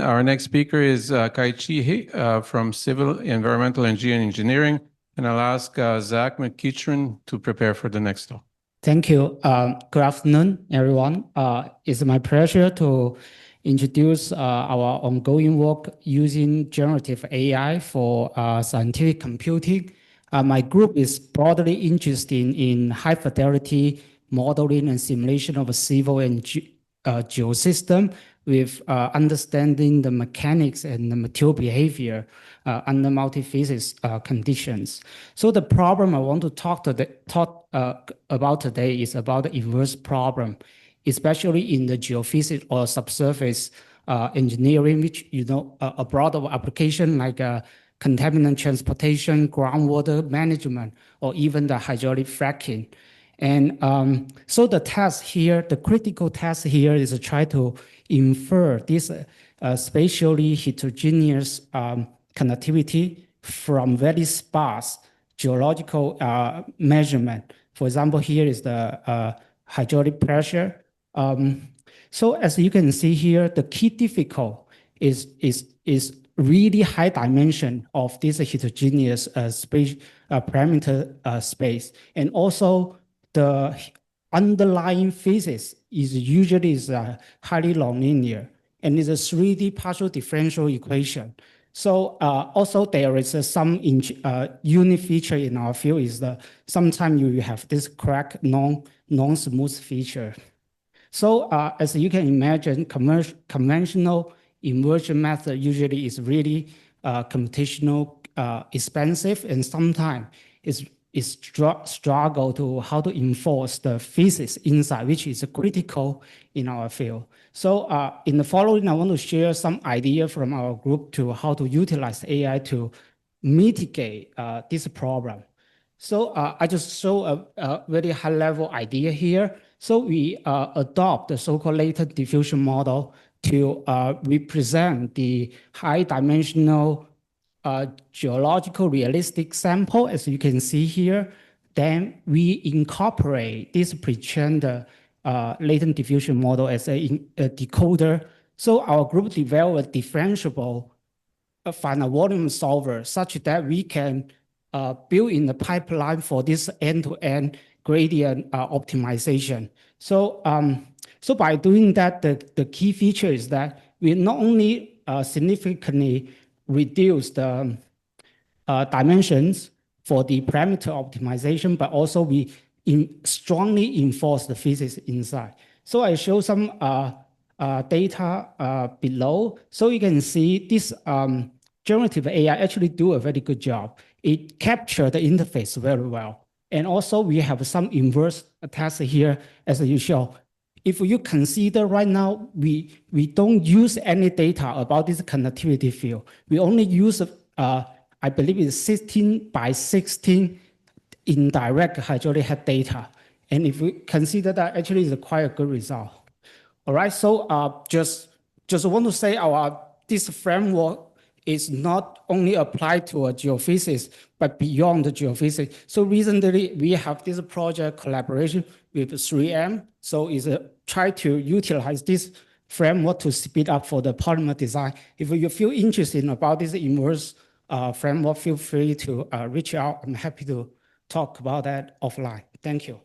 Our next speaker is Qizhi He from Civil, Environmental, and Geo Engineering. And I'll ask Zach McEachran to prepare for the next talk. Thank you. Good afternoon, everyone. It's my pleasure to introduce our ongoing work using generative AI for scientific computing. My group is broadly interested in high-fidelity modeling and simulation of a civil and geosystem with understanding the mechanics and the material behavior under multi-physics conditions. So the problem I want to talk about today is about the inverse problem, especially in the geophysics or subsurface engineering, which a broader application like contaminant transportation, groundwater management, or even the hydraulic fracking. And so the task here, the critical task here is to try to infer this spatially heterogeneous connectivity from very sparse geological measurement. For example, here is the hydraulic pressure. So as you can see here, the key difficult is really high dimension of this heterogeneous space parameter space, and also the underlying physics is usually highly nonlinear and is a 3D partial differential equation. So also there is some unique feature in our field is that sometimes you have this crack non-smooth feature. So as you can imagine, conventional inversion method usually is really computational expensive, and sometimes is struggle to how to enforce the physics inside, which is critical in our field. So in the following, I want to share some idea from our group to how to utilize AI to mitigate this problem. So I just show a very high level idea here. So we adopt the so-called latent diffusion model to represent the high dimensional geological realistic sample, as you can see here. Then we incorporate this pre-trained latent diffusion model as a decoder. So our group developed a differentiable final volume solver such that we can build in the pipeline for this end-to-end gradient optimization. So, so by doing that, the key feature is that we not only significantly reduce the dimensions for the parameter optimization, but also we strongly enforce the physics inside. So I show some data below. So you can see this generative AI actually do a very good job. It captures the interface very well. And also we have some inverse tests here as you show. If you consider right now, we don't use any data about this connectivity field. We only use, I believe it's 16 by 16 indirect hydraulic head data. And if we consider that, actually is quite a good result. All right, so just want to say this framework is not only applied to geophysics, but beyond the geophysics. So recently we have this project collaboration with 3M. So it's try to utilize this framework to speed up for the polymer design. If you feel interested about this inverse framework, feel free to reach out. I'm happy to talk about that offline. Thank you.